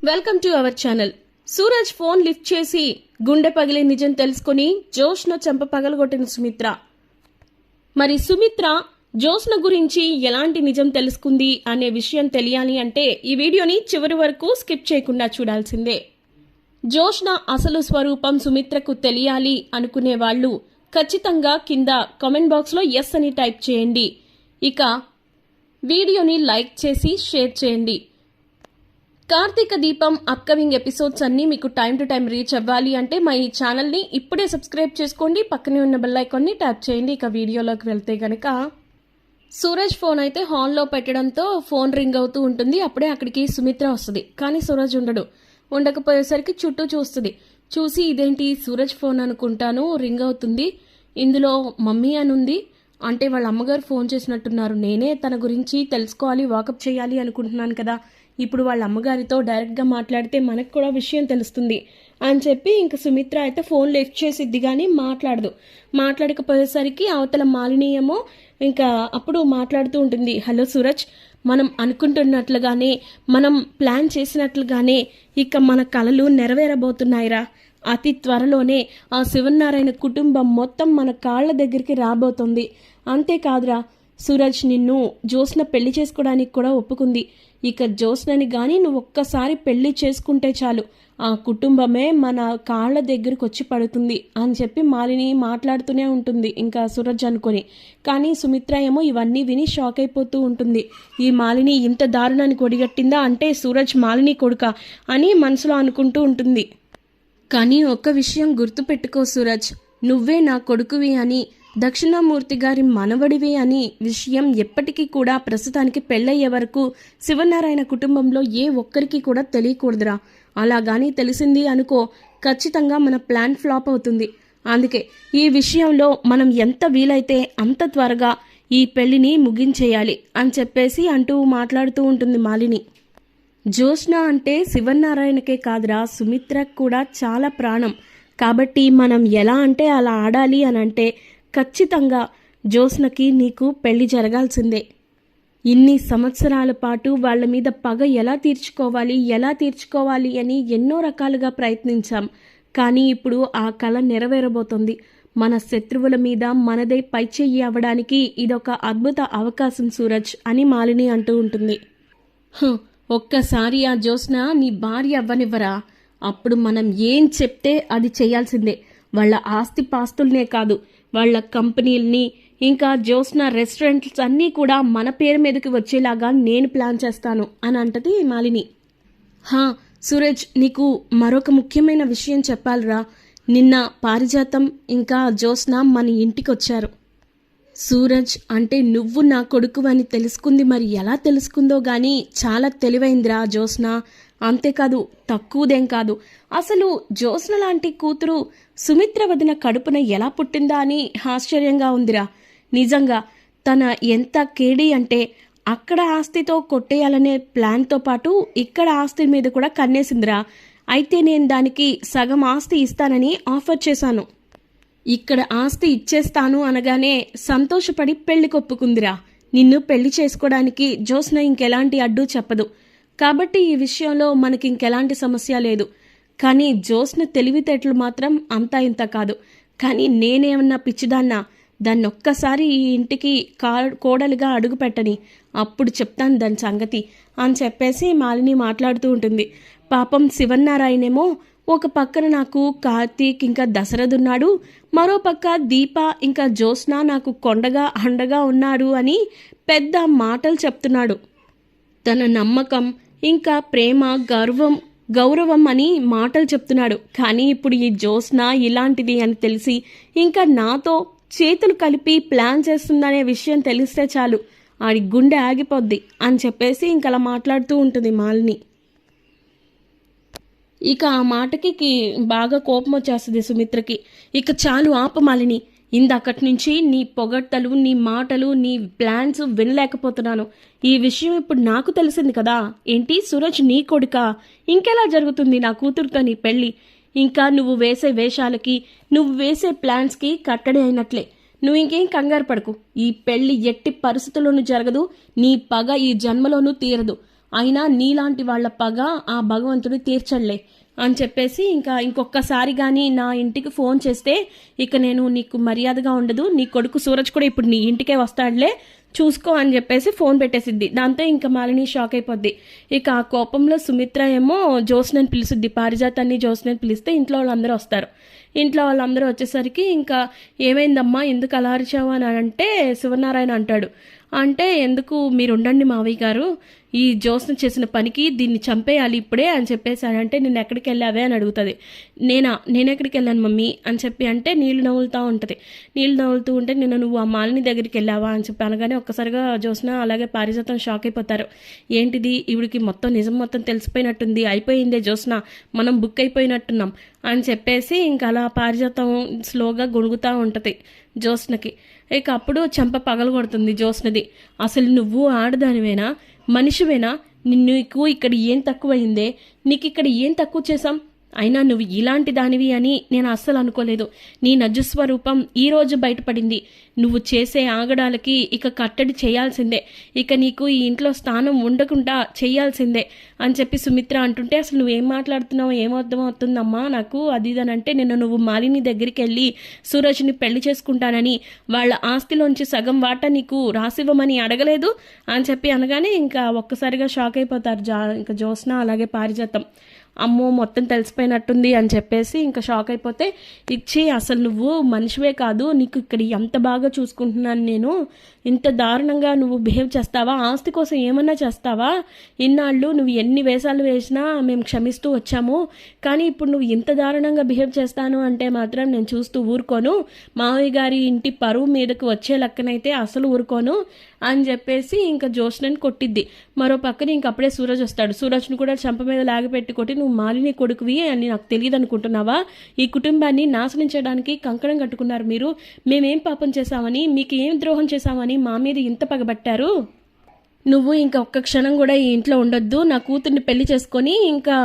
Welcome to our channel. Suraj phone lift చేసి గుండె పగిలే నిజం తెలుసుకుని జోష్న చెంప పగలగొట్టిన సుమిత్ర. మరి సుమిత్ర జోష్న గురించి ఎలాంటి నిజం తెలుసుకుంది అనే విషయం తెలియాలి అంటే ఈ వీడియోని చివరి వరకు స్కిప్ చేయకుండా చూడాల్సిందే. జోష్న అసలు స్వరూపం సుమిత్రకు తెలియాలి అనుకునే వాళ్ళు ఖచ్చితంగా కింద కామెంట్ బాక్స్లో ఎస్ అని టైప్ చేయండి. ఇక వీడియోని లైక్ చేసి షేర్ చేయండి. కార్తీక దీపం అప్కమింగ్ ఎపిసోడ్స్ అన్నీ మీకు టైం టు టైం రీచ్ అవ్వాలి అంటే మా ఈ ఛానల్ని ఇప్పుడే సబ్స్క్రైబ్ చేసుకోండి. పక్కనే ఉన్న బెల్ ఐకాన్ని ట్యాప్ చేయండి. ఇక వీడియోలోకి వెళ్తే కనుక సూరజ్ ఫోన్ అయితే హాల్లో పెట్టడంతో ఫోన్ రింగ్ అవుతూ ఉంటుంది. అప్పుడే అక్కడికి సుమిత్ర వస్తుంది. కానీ సూరజ్ ఉండకపోయేసరికి చుట్టూ చూసి ఇదేంటి సూరజ్ ఫోన్ అనుకుంటాను, రింగ్ అవుతుంది, ఇందులో మమ్మీ అని ఉంది, అంటే వాళ్ళ అమ్మగారు ఫోన్ చేసినట్టున్నారు, నేనే తన గురించి తెలుసుకోవాలి, వాకప్ చేయాలి అనుకుంటున్నాను కదా, ఇప్పుడు వాళ్ళ అమ్మగారితో డైరెక్ట్గా మాట్లాడితే మనకు కూడా విషయం తెలుస్తుంది అని చెప్పి ఇంక సుమిత్ర అయితే ఫోన్ లిఫ్ట్ చేసిద్ది కానీ మాట్లాడకపోయేసరికి అవతల మాలిని ఏమో ఇంకా అప్పుడు మాట్లాడుతూ ఉంటుంది. హలో సూరజ్, మనం అనుకుంటున్నట్లుగానే, మనం ప్లాన్ చేసినట్లుగానే ఇక మన కలలు నెరవేరబోతున్నాయిరా. అతి త్వరలోనే ఆ శివనారాయణ కుటుంబం మొత్తం మన కాళ్ళ దగ్గరికి రాబోతుంది. అంతేకాదురా సూరజ్, నిన్ను జోస్న పెళ్లి చేసుకోవడానికి కూడా ఒప్పుకుంది. ఇక జోస్నని కానీ నువ్వు ఒక్కసారి పెళ్లి చేసుకుంటే చాలు, ఆ కుటుంబమే మన కాళ్ళ దగ్గరికి వచ్చి పడుతుంది అని చెప్పి మాలిని మాట్లాడుతూనే ఉంటుంది ఇంకా సూరజ్ అనుకొని. కానీ సుమిత్ర ఏమో ఇవన్నీ విని షాక్ అయిపోతూ ఉంటుంది. ఈ మాలిని ఇంత దారుణానికి ఒడిగట్టిందా, అంటే సూరజ్ మాలిని కొడుక అని మనసులో అనుకుంటూ ఉంటుంది. కానీ ఒక్క విషయం గుర్తుపెట్టుకో సూరజ్, నువ్వే నా కొడుకువి అని, దక్షిణామూర్తి గారి మనవడివి అని విషయం ఎప్పటికీ కూడా ప్రస్తుతానికి పెళ్ళయ్యే వరకు శివనారాయణ కుటుంబంలో ఏ ఒక్కరికి కూడా తెలియకూడదురా. అలాగాని తెలిసింది అనుకో, ఖచ్చితంగా మన ప్లాన్ ఫ్లాప్ అవుతుంది. అందుకే ఈ విషయంలో మనం ఎంత వీలైతే అంత త్వరగా ఈ పెళ్లిని ముగించేయాలి అని చెప్పేసి అంటూ మాట్లాడుతూ ఉంటుంది మాలిని. జోష్న అంటే శివనారాయణకే కాదురా, సుమిత్రకు కూడా చాలా ప్రాణం. కాబట్టి మనం ఎలా అంటే అలా ఆడాలి అని అంటే ఖచ్చితంగా జోష్నకి నీకు పెళ్లి జరగాల్సిందే. ఇన్ని సంవత్సరాల పాటు వాళ్ళ మీద పగ ఎలా తీర్చుకోవాలి అని ఎన్నో రకాలుగా ప్రయత్నించాం. కానీ ఇప్పుడు ఆ కళ నెరవేరబోతోంది. మన శత్రువుల మీద మనదే పైచెయ్యి అవ్వడానికి ఇదొక అద్భుత అవకాశం సూరజ్ అని మాలిని అంటూ ఉంటుంది. ఒక్కసారి ఆ జోస్న నీ భార్య అవ్వనివ్వరా, అప్పుడు మనం ఏం చెప్తే అది చేయాల్సిందే. వాళ్ళ ఆస్తి పాస్తులనే కాదు, వాళ్ళ కంపెనీల్ని, ఇంకా జోస్న రెస్టారెంట్స్ అన్నీ కూడా మన పేరు మీదకి వచ్చేలాగా నేను ప్లాన్ చేస్తాను అని అంటది మాలిని. సూరజ్, నీకు మరొక ముఖ్యమైన విషయం చెప్పాలిరా. నిన్న పారిజాతం ఇంకా జోస్న మన ఇంటికి వచ్చారు. సూరజ్, అంటే నువ్వు నా కొడుకు అని తెలుసుకుంది, మరి ఎలా తెలుసుకుందో గానీ చాలా తెలివైందిరా జోస్న. అంతేకాదు, తక్కువదేం కాదు. అసలు జోస్న లాంటి కూతురు సుమిత్ర వదిన కడుపున ఎలా పుట్టిందా అని ఆశ్చర్యంగా ఉందిరా. నిజంగా తన ఎంత కేడీ అంటే అక్కడ ఆస్తితో కొట్టేయాలనే ప్లాన్తో పాటు ఇక్కడ ఆస్తి మీద కూడా కన్నేసిందిరా. అయితే నేను దానికి సగం ఆస్తి ఇస్తానని ఆఫర్ చేశాను. ఇక్కడ ఆస్తి ఇచ్చేస్తాను అనగానే సంతోషపడి పెళ్లికి ఒప్పుకుందిరా. నిన్ను పెళ్లి చేసుకోవడానికి జోస్న ఇంకెలాంటి అడ్డు చెప్పదు. కాబట్టి ఈ విషయంలో మనకి ఇంకెలాంటి సమస్య లేదు. కానీ జోస్న తెలివితేటలు మాత్రం అంతా ఇంత కాదు. కానీ నేనేమన్నా పిచ్చిదాన్నా, దాన్ని ఒక్కసారి ఈ ఇంటికి కోడలిగా అడుగు పెట్టని, అప్పుడు చెప్తాను దాని సంగతి అని చెప్పేసి మాలిని మాట్లాడుతూ ఉంటుంది. పాపం శివనారాయణేమో ఒక పక్కన నాకు కార్తీక్ ఇంకా దశరథ్ ఉన్నాడు, మరో పక్క దీప ఇంకా జోస్న నాకు కొండగా అండగా ఉన్నాడు అని పెద్ద మాటలు చెప్తున్నాడు. తన నమ్మకం ఇంకా ప్రేమ గౌరవం అని మాటలు చెప్తున్నాడు. కానీ ఇప్పుడు ఈ జోస్న ఇలాంటిది అని తెలిసి ఇంకా నాతో చేతులు కలిపి ప్లాన్ చేస్తుందనే విషయం తెలిస్తే చాలు ఆడి గుండె ఆగిపోద్ది అని చెప్పేసి ఇంకలా మాట్లాడుతూ ఉంటుంది మాలిని. ఇక ఆ మాటకి బాగా కోపం వచ్చేస్తుంది సుమిత్రకి. ఇక చాలు ఆపమాలిని, ఇందాకటి నుంచి నీ పొగడ్తలు, నీ మాటలు, నీ ప్లాన్స్ వినలేకపోతున్నాను. ఈ విషయం ఇప్పుడు నాకు తెలిసింది కదా. ఏంటి సూరజ్ నీ కొడుక? ఇంకెలా జరుగుతుంది నా కూతురుతో నీ పెళ్ళి? ఇంకా నువ్వు వేసే వేషాలకి, నువ్వు వేసే ప్లాన్స్కి కట్టడి అయినట్లే. నువ్వు ఇంకేం కంగారు పడకు. ఈ పెళ్లి ఎట్టి పరిస్థితుల్లోనూ జరగదు. నీ పగ ఈ జన్మలోనూ తీరదు. అయినా నీలాంటి వాళ్ళ పగ ఆ భగవంతుడు తీర్చడలే అని చెప్పేసి ఇంకొకసారి కానీ నా ఇంటికి ఫోన్ చేస్తే ఇక నేను నీకు మర్యాదగా ఉండదు, నీ కొడుకు సూరజ్ కూడా ఇప్పుడు నీ ఇంటికే వస్తాడులే, చూసుకో అని చెప్పేసి ఫోన్ పెట్టేసిద్ది. దాంతో ఇంకా మాలిని షాక్ అయిపోద్ది. ఇక ఆ కోపంలో సుమిత్ర ఏమో జ్యోత్స్నని పిలుస్తుంది, పారిజాతాన్ని జ్యోత్స్నని పిలిస్తే ఇంట్లో వాళ్ళందరూ వస్తారు. ఇంట్లో వాళ్ళందరూ వచ్చేసరికి ఇంకా ఏమైందమ్మా ఎందుకు అలా అరిచావు అని అంటే శివనారాయణ అంటాడు. అంటే ఎందుకు మీరు ఉండండి మావయ్య గారు, ఈ జ్యోత్స్న చేసిన పనికి దీన్ని చంపేయాలి ఇప్పుడే అని చెప్పేసి అంటే నిన్ను ఎక్కడికి వెళ్ళావే అని అడుగుతుంది. నేనెక్కడికి వెళ్ళాను మమ్మీ అని చెప్పి అంటే నీళ్లు నవ్వులుతూ ఉంటుంది. నీళ్లు నవ్వులుతూ ఉంటే నువ్వు ఆ మాలిని దగ్గరికి వెళ్ళావా అని చెప్పి అనగానే ఒక్కసారిగా జ్యోత్స్న అలాగే పారిజాతం షాక్ అయిపోతారు. ఏంటిది ఈవిడికి మొత్తం నిజం మొత్తం తెలిసిపోయినట్టుంది, అయిపోయిందే జ్యోత్స్న, మనం బుక్ అయిపోయినట్టున్నాం అని చెప్పేసి ఇంకా అలా పారిజాతం స్లోగా గొణుగుతూ ఉంటుంది జ్యోత్స్నకి. ఇక అప్పుడు చెంప పగలగొడుతుంది జ్యోత్స్నది. అసలు నువ్వు ఆడదానివేనా, మనిషివేనా, నీకు ఇక్కడ ఏం తక్కువైందే, నీకు ఇక్కడ ఏం తక్కువ చేశాం, అయినా నువ్వు ఇలాంటి దానివి అని నేను అస్సలు అనుకోలేదు. నీ నజస్వరూపం ఈరోజు బయటపడింది. నువ్వు చేసే ఆగడాలకి ఇక కట్టడి చేయాల్సిందే, ఇక నీకు ఈ ఇంట్లో స్థానం ఉండకుండా చేయాల్సిందే అని చెప్పి సుమిత్ర అంటుంటే అసలు నువ్వేం మాట్లాడుతున్నావు, ఏమర్థమవుతుందమ్మా నాకు అది ఇదనంటే నువ్వు మాలిని దగ్గరికి వెళ్ళి సూరజ్ని పెళ్లి చేసుకుంటానని వాళ్ళ ఆస్తిలోంచి సగం వాటా నీకు రాసివ్వమని అడగలేదు అని చెప్పి అనగానే ఇంకా ఒక్కసారిగా షాక్ అయిపోతారు ఇంకా జ్యోత్స్న అలాగే పారిజాతం. అమ్మో మొత్తం తెలిసిపోయినట్టుంది అని చెప్పేసి ఇంకా షాక్ అయిపోతే ఇచ్చి అసలు నువ్వు మనిషివే కాదు, నీకు ఇక్కడ ఎంత బాగా చూసుకుంటున్నాను నేను, ఇంత దారుణంగా నువ్వు బిహేవ్ చేస్తావా, ఆస్తి కోసం ఏమన్నా చేస్తావా, ఇన్నాళ్ళు నువ్వు ఎన్ని వేషాలు వేసినా మేము క్షమిస్తూ వచ్చాము, కానీ ఇప్పుడు నువ్వు ఇంత దారుణంగా బిహేవ్ చేస్తాను అంటే మాత్రం నేను చూస్తూ ఊరుకోను, మావయ్య గారి ఇంటి పరువు మీదకు వచ్చే లెక్కనైతే అసలు ఊరుకోను అని చెప్పేసి ఇంకా జ్యోత్స్నని కొట్టిద్ది. మరో పక్కన ఇంకప్పుడే సూరజ్ వస్తాడు. సూరజ్ని కూడా చెంప మీద లాగిపెట్టి కొట్టి నువ్వు మాలిని కొడుకువి అని నాకు తెలియదు అనుకుంటున్నావా, ఈ కుటుంబాన్ని నాశనం చేయడానికి కంకణం కట్టుకున్నారు మీరు, మేమేం పాపం చేశామని, మీకు ఏం ద్రోహం చేశామని మా మీద ఇంత పగబట్టారు, నువ్వు ఇంకా ఒక్క క్షణం కూడా ఈ ఇంట్లో ఉండొద్దు, నా కూతుర్ని పెళ్లి చేసుకొని ఇంకా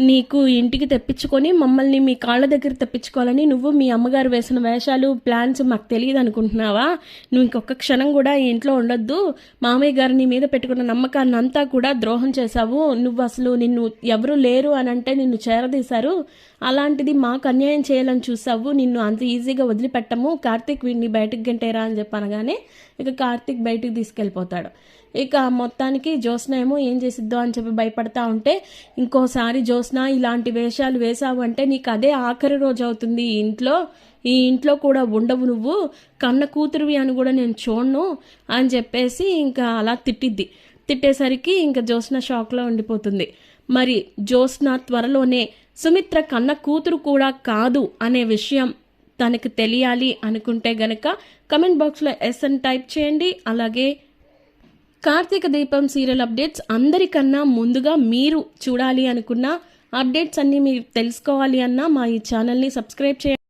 నీకు ఇంటికి తెప్పించుకొని మమ్మల్ని మీ కాళ్ళ దగ్గర తెప్పించుకోవాలని నువ్వు మీ అమ్మగారు వేసిన వేషాలు ప్లాన్స్ మాకు తెలియదు అనుకుంటున్నావా, నువ్వు ఇంకొక క్షణం కూడా ఈ ఇంట్లో ఉండొద్దు, మామయ్య గారు నీ మీద పెట్టుకున్న నమ్మకాన్ని అంతా కూడా ద్రోహం చేశావు, నువ్వు అసలు నిన్ను ఎవరు లేరు అని అంటే నిన్ను చేరదీశారు, అలాంటిది మాకు అన్యాయం చేయాలని చూసావు, నిన్ను అంత ఈజీగా వదిలిపెట్టము, కార్తీక్ వీడిని బయటకు గంటేరా అని చెప్పి అనగానే ఇక కార్తీక్ బయటికి తీసుకెళ్ళిపోతాడు. ఇక మొత్తానికి జ్యోత్స్న ఏమో ఏం చేసిద్దో అని చెప్పి భయపడతా ఉంటే ఇంకోసారి జ్యోత్స్న ఇలాంటి వేషాలు వేసావు అంటే నీకు అదే ఆఖరి రోజు అవుతుంది ఈ ఇంట్లో కూడా ఉండవు, నువ్వు కన్న కూతురువి అని కూడా నేను చూడను అని చెప్పేసి ఇంకా అలా తిట్టేసరికి ఇంకా జ్యోత్స్న షాక్లో ఉండిపోతుంది. మరి జ్యోత్స్న త్వరలోనే సుమిత్ర కన్న కూతురు కూడా కాదు అనే విషయం తనకు తెలియాలి అనుకుంటే గనక కమెంట్ బాక్స్లో ఎస్ అని టైప్ చేయండి. అలాగే కార్తీక దీపం సీరియల్ అప్డేట్స్ అందరికన్నా ముందుగా మీరు చూడాలి అనుకున్న అప్డేట్స్ అన్నీ మీరు తెలుసుకోవాలి అన్నా మా ఈ ఛానల్ని సబ్స్క్రైబ్ చేయండి.